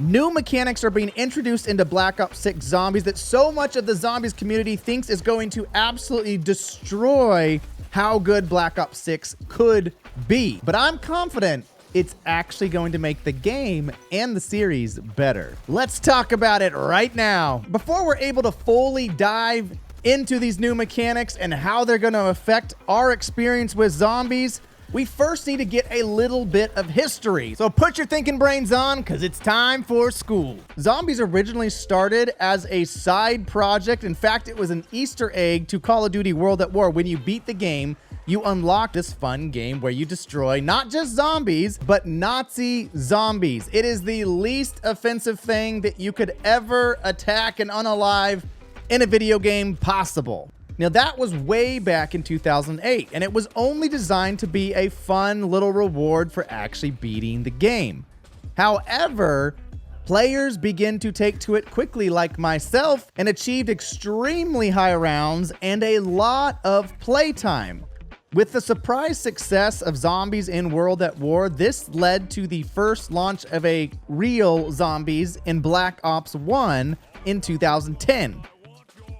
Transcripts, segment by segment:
New mechanics are being introduced into Black Ops 6 Zombies that so much of the Zombies community thinks is going to absolutely destroy how good Black Ops 6 could be. But I'm confident it's actually going to make the game and the series better. Let's talk about it right now. Before we're able to fully dive into these new mechanics and how they're going to affect our experience with zombies, we first need to get a little bit of history. So put your thinking brains on, because it's time for school. Zombies originally started as a side project. In fact, it was an Easter egg to Call of Duty World at War. When you beat the game, you unlock this fun game where you destroy not just zombies, but Nazi zombies. It is the least offensive thing that you could ever attack and unalive in a video game possible. Now, that was way back in 2008, and it was only designed to be a fun little reward for actually beating the game. However, players begin to take to it quickly, like myself, and achieved extremely high rounds and a lot of playtime. With the surprise success of Zombies in World at War, this led to the first launch of a real Zombies in Black Ops 1 in 2010.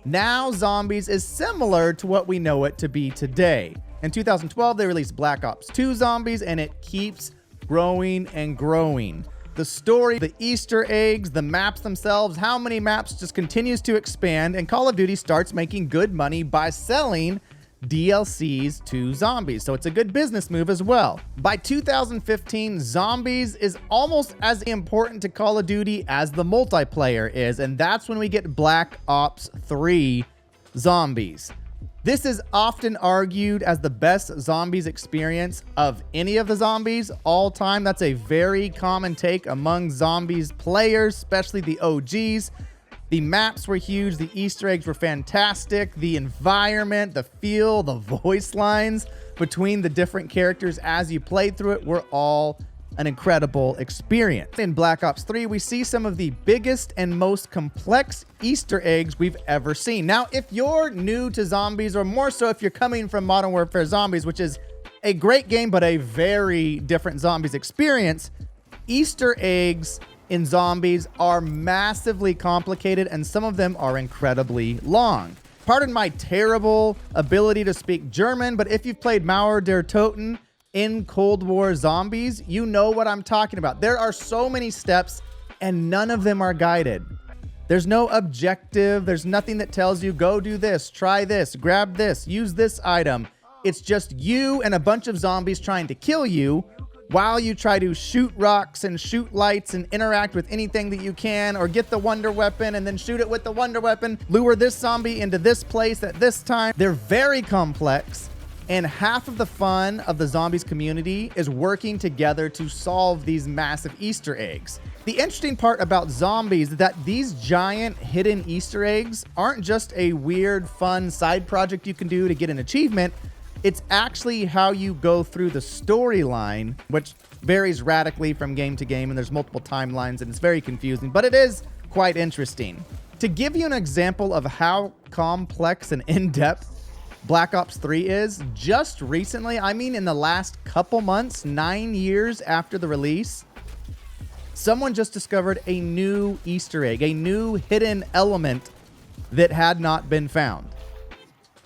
Now, Zombies is similar to what we know it to be today. In 2012, they released Black Ops 2 Zombies, and it keeps growing and growing. The story, the Easter eggs, the maps themselves, how many maps just continues to expand, and Call of Duty starts making good money by selling DLCs to Zombies, so it's a good business move as well. By 2015, Zombies is almost as important to Call of Duty as the multiplayer is, and that's when we get Black Ops 3 Zombies. This is often argued as the best Zombies experience of any of the Zombies all time. That's a very common take among Zombies players, especially the OGs. The maps were huge, the Easter eggs were fantastic, the environment, the feel, the voice lines between the different characters as you played through it were all an incredible experience. In Black Ops 3, we see some of the biggest and most complex Easter eggs we've ever seen. Now, if you're new to Zombies, or more so if you're coming from Modern Warfare Zombies, which is a great game but a very different Zombies experience, Easter eggs in Zombies are massively complicated, and some of them are incredibly long. Pardon my terrible ability to speak German, but if you've played Mauer der Toten in Cold War Zombies, you know what I'm talking about. There are so many steps, and none of them are guided. There's no objective. There's nothing that tells you, go do this, try this, grab this, use this item. It's just you and a bunch of zombies trying to kill you, while you try to shoot rocks and shoot lights and interact with anything that you can, or get the wonder weapon and then shoot it with the wonder weapon, lure this zombie into this place at this time. They're very complex, and half of the fun of the Zombies community is working together to solve these massive Easter eggs. The interesting part about Zombies is that these giant hidden Easter eggs aren't just a weird, fun side project you can do to get an achievement. It's actually how you go through the storyline, which varies radically from game to game, and there's multiple timelines, and it's very confusing, but it is quite interesting. To give you an example of how complex and in-depth Black Ops 3 is, just recently, I mean in the last couple months, 9 years after the release, someone just discovered a new Easter egg, a new hidden element that had not been found.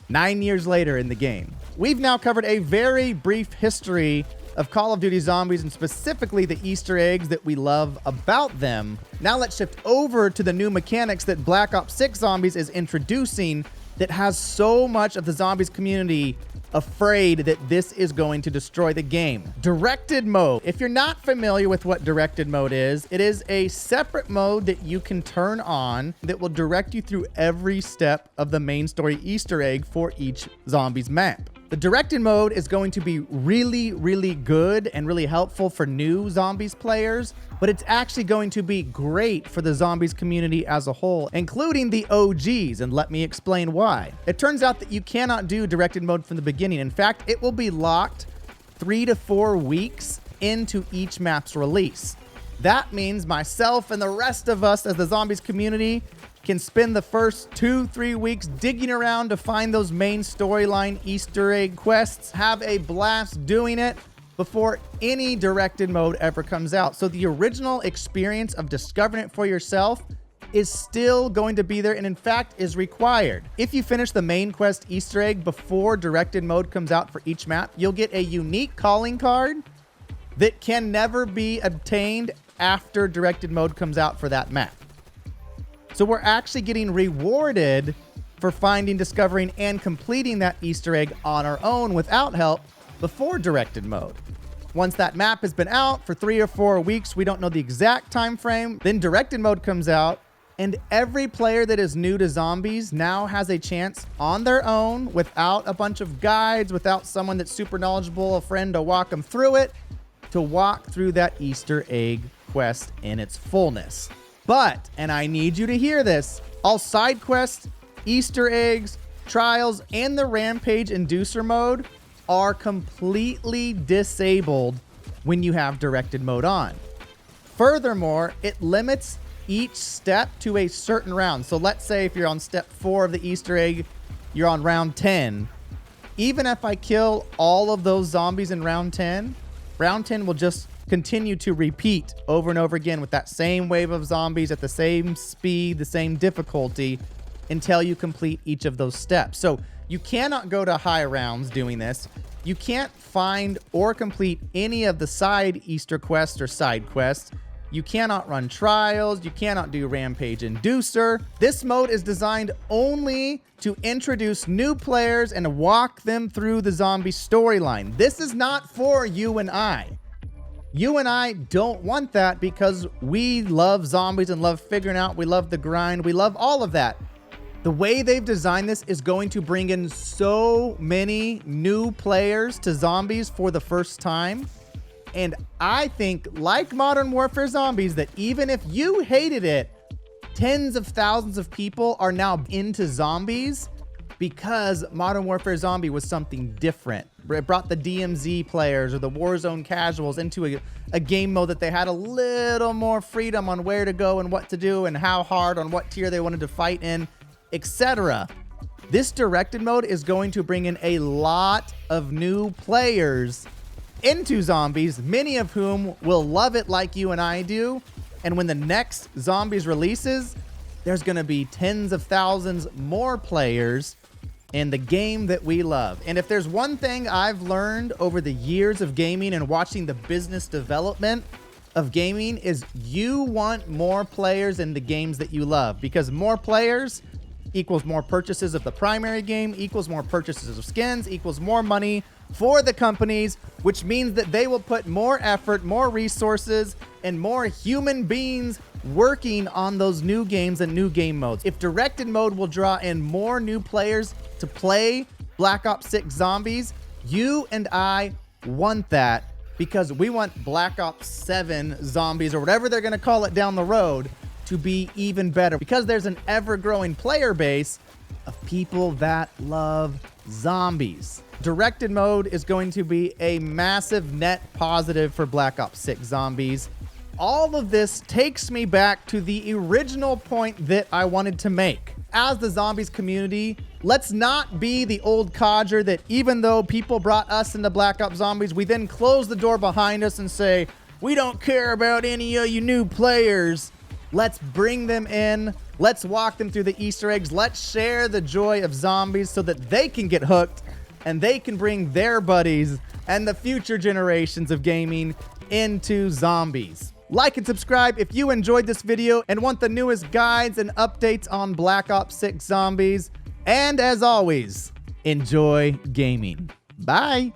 9 years later in the game. We've now covered a very brief history of Call of Duty Zombies, and specifically the Easter eggs that we love about them. Now let's shift over to the new mechanics that Black Ops 6 Zombies is introducing that has so much of the Zombies community afraid that this is going to destroy the game. Directed mode. If you're not familiar with what directed mode is, it is a separate mode that you can turn on that will direct you through every step of the main story Easter egg for each Zombies map. The directed mode is going to be really, really good and really helpful for new Zombies players, but it's actually going to be great for the Zombies community as a whole, including the OGs, and let me explain why. It turns out that you cannot do directed mode from the beginning. In fact, it will be locked 3 to 4 weeks into each map's release. That means myself and the rest of us as the Zombies community can spend the first 2-3 weeks digging around to find those main storyline Easter egg quests, have a blast doing it, before any directed mode ever comes out. So the original experience of discovering it for yourself is still going to be there, and in fact is required. If you finish the main quest Easter egg before directed mode comes out for each map, you'll get a unique calling card that can never be obtained after directed mode comes out for that map. So we're actually getting rewarded for finding, discovering, and completing that Easter egg on our own without help before directed mode. Once that map has been out for 3 or 4 weeks, we don't know the exact time frame, then directed mode comes out, and every player that is new to zombies now has a chance on their own, without a bunch of guides, without someone that's super knowledgeable, a friend to walk them through it, to walk through that Easter egg quest in its fullness. But, and I need you to hear this, all side quests, Easter eggs, trials, and the Rampage Inducer mode are completely disabled when you have directed mode on. Furthermore, it limits each step to a certain round. So let's say if you're on step 4 of the Easter egg, you're on round 10. Even if I kill all of those zombies in round 10 will just continue to repeat over and over again with that same wave of zombies at the same speed, the same difficulty, until you complete each of those steps. So you cannot go to high rounds doing this. You can't find or complete any of the side Easter quests or side quests. You cannot run trials. You cannot do Rampage Inducer. This mode is designed only to introduce new players and walk them through the zombie storyline. This is not for you and I. You and I don't want that because we love zombies and love figuring out. We love the grind. We love all of that. The way they've designed this is going to bring in so many new players to zombies for the first time. And I think, like Modern Warfare Zombies, that even if you hated it, tens of thousands of people are now into zombies because Modern Warfare Zombie was something different. It brought the DMZ players or the Warzone casuals into a game mode that they had a little more freedom on where to go and what to do and how hard on what tier they wanted to fight in, etc. This directed mode is going to bring in a lot of new players into zombies, many of whom will love it like you and I do. And when the next Zombies releases, there's going to be tens of thousands more players in the game that we love. And if there's one thing I've learned over the years of gaming and watching the business development of gaming is you want more players in the games that you love, because more players equals more purchases of the primary game, equals more purchases of skins, equals more money for the companies, which means that they will put more effort, more resources, and more human beings working on those new games and new game modes. If directed mode will draw in more new players to play Black Ops 6 Zombies, you and I want that, because we want Black Ops 7 Zombies, or whatever they're going to call it down the road, to be even better, because there's an ever-growing player base of people that love zombies. Directed mode is going to be a massive net positive for Black Ops 6 Zombies. All of this takes me back to the original point that I wanted to make. As the zombies community, let's not be the old codger that, even though people brought us into Black Ops Zombies, we then close the door behind us and say, we don't care about any of you new players. Let's bring them in. Let's walk them through the Easter eggs. Let's share the joy of zombies so that they can get hooked and they can bring their buddies and the future generations of gaming into zombies. Like and subscribe if you enjoyed this video and want the newest guides and updates on Black Ops 6 Zombies. And as always, enjoy gaming. Bye.